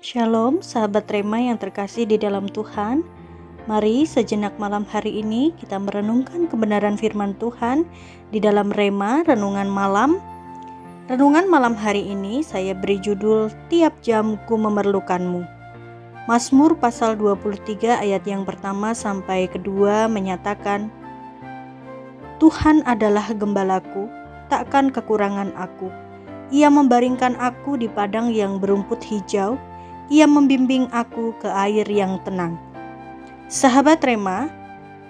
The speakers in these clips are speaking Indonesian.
Shalom, sahabat Rema yang terkasih di dalam Tuhan. Mari sejenak malam hari ini kita merenungkan kebenaran firman Tuhan di dalam Rema Renungan Malam. Renungan malam hari ini saya beri judul Tiap Jam Ku Memerlukanmu. Mazmur pasal 23 ayat yang pertama sampai kedua menyatakan, Tuhan adalah gembalaku, takkan kekurangan aku. Ia membaringkan aku di padang yang berumput hijau. Ia membimbing aku ke air yang tenang. Sahabat Rema,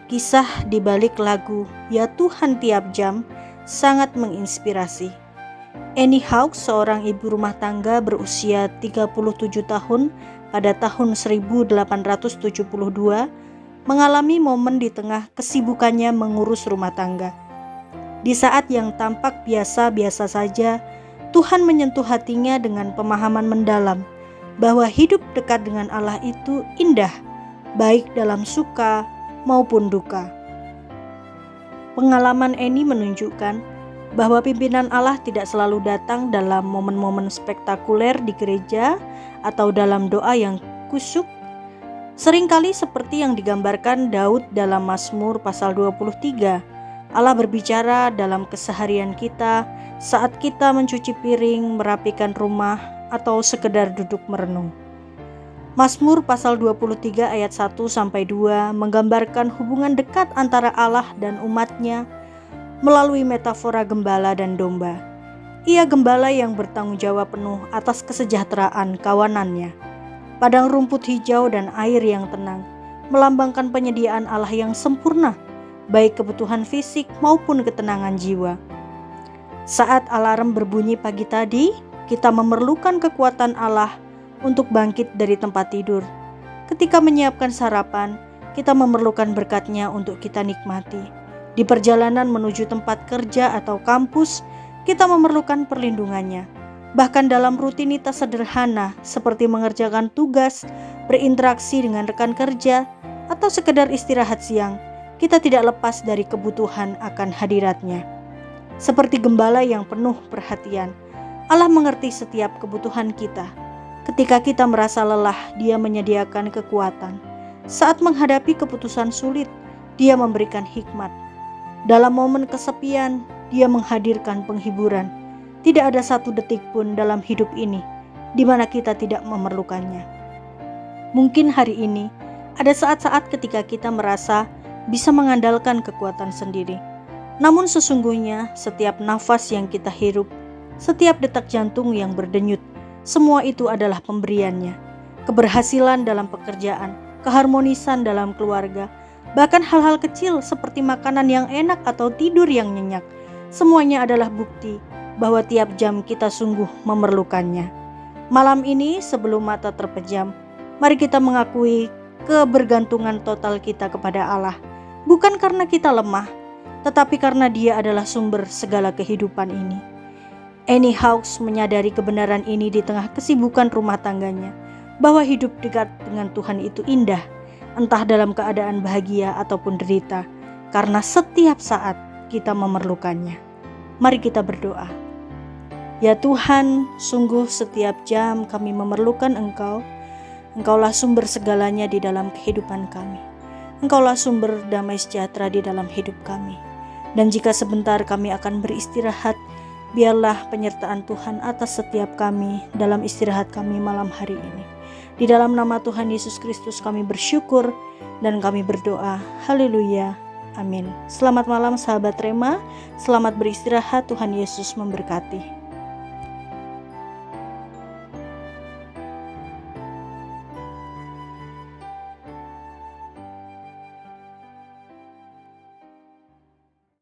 kisah di balik lagu Ya Tuhan Tiap Jam sangat menginspirasi. Annie Hawks, seorang ibu rumah tangga berusia 37 tahun pada tahun 1872, mengalami momen di tengah kesibukannya mengurus rumah tangga. Di saat yang tampak biasa-biasa saja, Tuhan menyentuh hatinya dengan pemahaman mendalam bahwa hidup dekat dengan Allah itu indah, baik dalam suka maupun duka. Pengalaman Annie menunjukkan bahwa pimpinan Allah tidak selalu datang dalam momen-momen spektakuler di gereja atau dalam doa yang kusyuk. Seringkali seperti yang digambarkan Daud dalam Mazmur pasal 23, Allah berbicara dalam keseharian kita saat kita mencuci piring, merapikan rumah, atau sekedar duduk merenung. Mazmur pasal 23 ayat 1-2 menggambarkan hubungan dekat antara Allah dan umatnya melalui metafora gembala dan domba. Ia gembala yang bertanggung jawab penuh atas kesejahteraan kawanannya. Padang rumput hijau dan air yang tenang melambangkan penyediaan Allah yang sempurna, baik kebutuhan fisik maupun ketenangan jiwa. Saat alarm berbunyi pagi tadi, kita memerlukan kekuatan Allah untuk bangkit dari tempat tidur. Ketika menyiapkan sarapan, kita memerlukan berkat-Nya untuk kita nikmati. Di perjalanan menuju tempat kerja atau kampus, kita memerlukan perlindungannya. Bahkan dalam rutinitas sederhana seperti mengerjakan tugas, berinteraksi dengan rekan kerja, atau sekedar istirahat siang, kita tidak lepas dari kebutuhan akan hadirat-Nya. Seperti gembala yang penuh perhatian, Allah mengerti setiap kebutuhan kita. Ketika kita merasa lelah, Dia menyediakan kekuatan. Saat menghadapi keputusan sulit, Dia memberikan hikmat. Dalam momen kesepian, Dia menghadirkan penghiburan. Tidak ada satu detik pun dalam hidup ini di mana kita tidak memerlukannya. Mungkin hari ini ada saat-saat ketika kita merasa bisa mengandalkan kekuatan sendiri. Namun sesungguhnya setiap nafas yang kita hirup, setiap detak jantung yang berdenyut, semua itu adalah pemberiannya. Keberhasilan dalam pekerjaan, keharmonisan dalam keluarga, bahkan hal-hal kecil seperti makanan yang enak atau tidur yang nyenyak, semuanya adalah bukti bahwa tiap jam kita sungguh memerlukannya. Malam ini sebelum mata terpejam, mari kita mengakui kebergantungan total kita kepada Allah, bukan karena kita lemah, tetapi karena Dia adalah sumber segala kehidupan ini. Annie Hawks menyadari kebenaran ini di tengah kesibukan rumah tangganya, bahwa hidup dekat dengan Tuhan itu indah, entah dalam keadaan bahagia ataupun derita, karena setiap saat kita memerlukannya. Mari kita berdoa. Ya Tuhan, sungguh setiap jam kami memerlukan Engkau. Engkaulah sumber segalanya di dalam kehidupan kami. Engkaulah sumber damai sejahtera di dalam hidup kami. Dan jika sebentar kami akan beristirahat, biarlah penyertaan Tuhan atas setiap kami dalam istirahat kami malam hari ini. Di dalam nama Tuhan Yesus Kristus kami bersyukur dan kami berdoa. Haleluya. Amin. Selamat malam sahabat Rema. Selamat beristirahat. Tuhan Yesus memberkati.